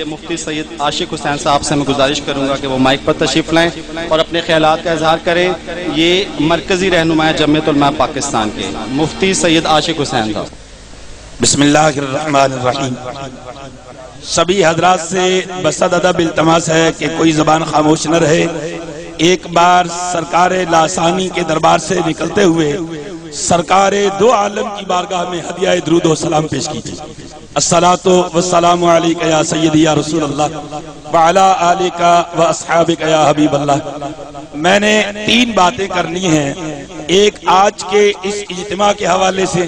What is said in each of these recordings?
لیے مفتی سید عاشق حسین صاحب سے میں گزارش کروں گا کہ وہ مائک پر تشریف لائیں اور اپنے خیالات کا اظہار کریں. یہ مرکزی رہنما جمعیت علماء پاکستان کے مفتی سید عاشق حسین صاحب. بسم اللہ الرحمن الرحیم. سبھی حضرات سے بسط ادب التماس ہے کہ کوئی زبان خاموش نہ رہے. ایک بار سرکار لاسانی کے دربار سے نکلتے ہوئے سرکار دو عالم کی بارگاہ میں ہدیہ درود و سلام پیش کیجیے. الصلاۃ والسلام علیک یا سیدی یا رسول اللہ وعلی آلک و اصحابک یا حبیب اللہ. میں نے 3 باتیں کرنی ہیں. ایک آج کے اس اجتماع کے حوالے سے،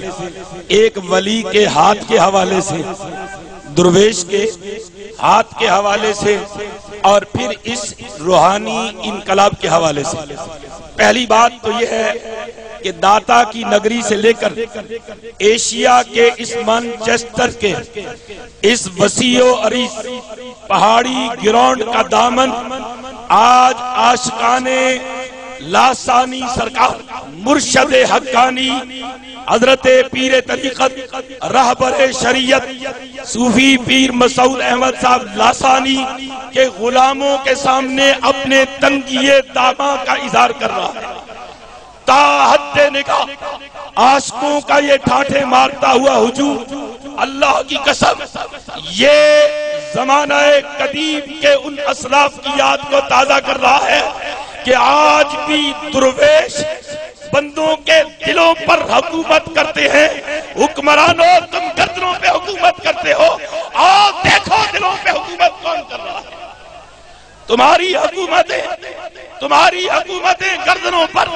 ایک ولی کے ہاتھ کے حوالے سے، درویش کے ہاتھ کے حوالے سے، اور پھر اس روحانی انقلاب کے حوالے سے. پہلی بات تو یہ ہے کہ داتا کی نگری سے لے کر ایشیا کے اس مانچسٹر کے اس وسیع و عریض پہاڑی گراؤنڈ کا دامن آج عاشقان لاسانی سرکار مرشد حقانی حضرت پیر طریقت رہبر شریعت صوفی پیر مسعود احمد صاحب لاسانی کے غلاموں کے سامنے اپنے تنگیے داماں کا اظہار کر رہا ہے. تا حد نگاہ عاشقوں کا یہ ٹھاٹھے مارتا ہوا ہجوم اللہ کی قسم یہ زمانہ قدیم کے ان اسلاف کی یاد کو تازہ کر رہا ہے کہ آج بھی درویش بندوں کے دلوں پر حکومت کرتے ہیں. حکمرانوں تم گردنوں پہ حکومت کرتے ہو، آؤ دیکھو دلوں پہ حکومت کون کر رہا ہے. تمہاری حکومتیں گردنوں پر.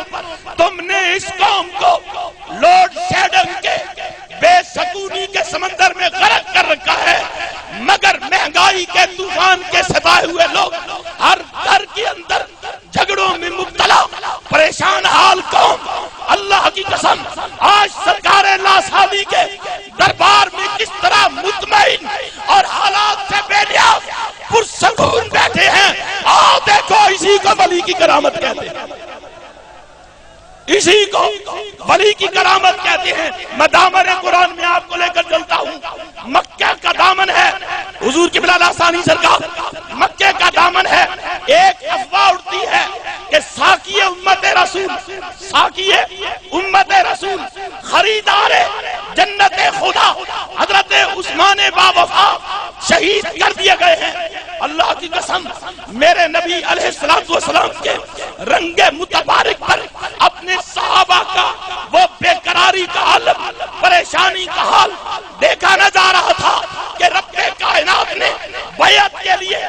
تم نے اس قوم کو لوڈ شیڈنگ کے بے سکونی کے سمندر میں غرق کر رکھا ہے، مگر مہنگائی کے طوفان کے ستائے ہوئے لوگ ہر گھر کے اندر جھگڑوں میں مبتلا پریشان حال قوم. اللہ کی قسم آج سرکار لاسانی کے دربار میں کس طرح مطمئن اور حالات سے بے نیاز پرسکون بیٹھے ہیں. آؤ دیکھو اسی کو ولی کی کرامت کہتے ہیں. اسی کو ولی کی کرامت کہتے ہیں. میں دامن قرآن میں آپ کو لے کر چلتا ہوں. مکہ کا دامن ہے حضور قبلہ لاسانی سرکار. مکہ کا دامن ہے. ایک افواہ اٹھتی ہے کہ ساقی امت رسول خریدار جنت خدا حضرت عثمان باوفا شہید کر دیے گئے ہیں. اللہ کی قسم میرے نبی علیہ السلام کے رنگ متبارک پر اپنے صحابہ کا وہ بے قراری کا عالم، پریشانی کا حال دیکھا نہ جا رہا تھا کہ رب کائنات نے بیعت کے لیے،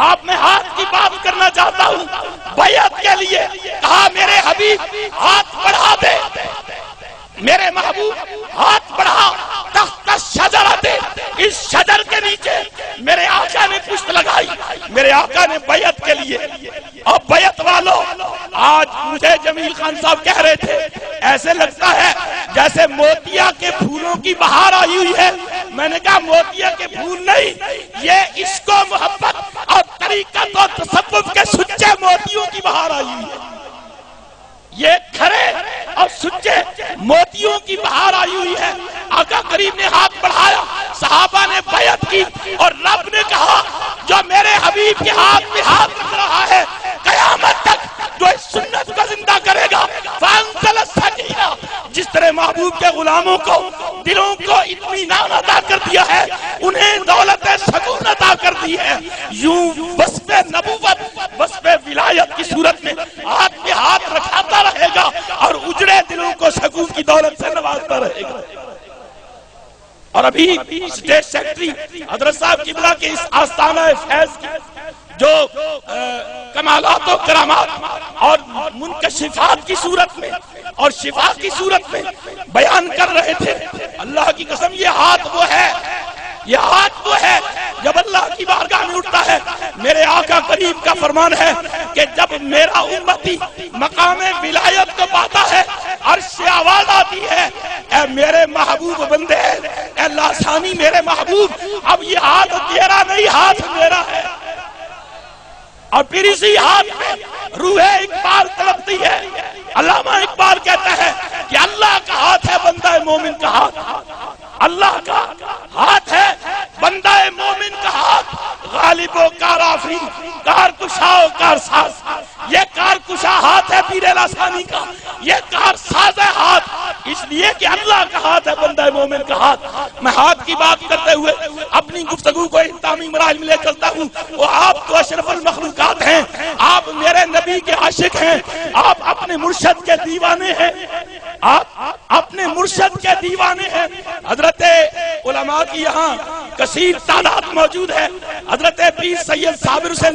آپ میں ہاتھ کی بات کرنا چاہتا ہوں، بیعت کے لیے کہا میرے حبیب ہاتھ بڑھا دے. میرے محبوب ہاتھ بڑھا. تحت شجرت، اس شجر کے نیچے میرے آقا نے پشت لگائی. میرے آقا نے بیعت کے لیے. اور بیعت والوں آج مجھے جمیل خان صاحب کہہ رہے تھے ایسے لگتا ہے جیسے موتیا کے پھولوں کی بہار آئی ہوئی ہے. میں نے کہا موتیا کے پھول نہیں، یہ عشق و محبت اور طریقت اور تصوف کے سچے موتیوں کی بہار آئی ہوئی ہے. یہ کھرے اور سچے موتیوں کی بہار آئی ہوئی ہے. آقا کریم نے ہاتھ بڑھایا، صحابہ نے بیعت کی، اور رب نے کہا جو میرے حبیب کے ہاتھ میں ہاتھ رکھ رہا ہے قیامت تک جو اس سنت کو زندہ کرے گا فانزل السکینہ. جس طرح محبوب کے غلاموں کو دلوں کو اطمینان عطا کر دیا ہے، انہیں دولت سکون عطا کر دی ہے، یوں وصف نبوت وصف ولایت کی صورت میں ہاتھ میں ہاتھ رکھاتا رہے گا اور اجڑے دلوں کو سکون کی دولت سے نوازتا رہے گا. اور ابھی اسٹیٹ سیکرٹری حضرت صاحب قبلہ کے اس آستانہ فیض کی جو کمالات و کرامات اور منکشفات کی صورت میں اور شفا کی صورت میں بیان کر رہے تھے، اللہ کی قسم یہ ہاتھ وہ ہے جب اللہ کی بارگاہ میں اٹھتا ہے. میرے آقا کریم کا فرمان ہے کہ جب میرا امتی مقام ولایت کو پاتا ہے عرش سے آواز آتی ہے اے میرے محبوب بندے، اے لاسانی میرے محبوب، اب یہ ہاتھ تیرا نہیں ہاتھ میرا ہے. اور پھر اسی ہاتھ میں روح اقبال تڑپتی ہے. علامہ اقبال کہتا ہے کہ اللہ کا ہاتھ ہے بندہ مومن کا ہاتھ. اللہ کا ہاتھ ہے بندہ مومن کا ہاتھ. غالب و کار آفرین، کار کشا و کار ساز. یہ کار کشا ہاتھ ہے پیر لاسانی کا، یہ کار ساز ہے ہاتھ، اس لیے کہ اللہ کا ہاتھ ہے بندہ مومن کا ہاتھ. میں ہاتھ کی بات کرتے ہوئے اپنی گفتگو کو انتظامی مراحل میں لے چلتا ہوں. وہ آپ تو اشرف المخلوقات ہیں، آپ میرے نبی کے عاشق ہیں، آپ اپنے مرشد کے دیوانے ہیں، آپ اپنے مرشد کے دیوانے ہیں. حضرت علماء کی یہاں کثیر تعداد موجود ہے. حضرت پیر سید صابر حسین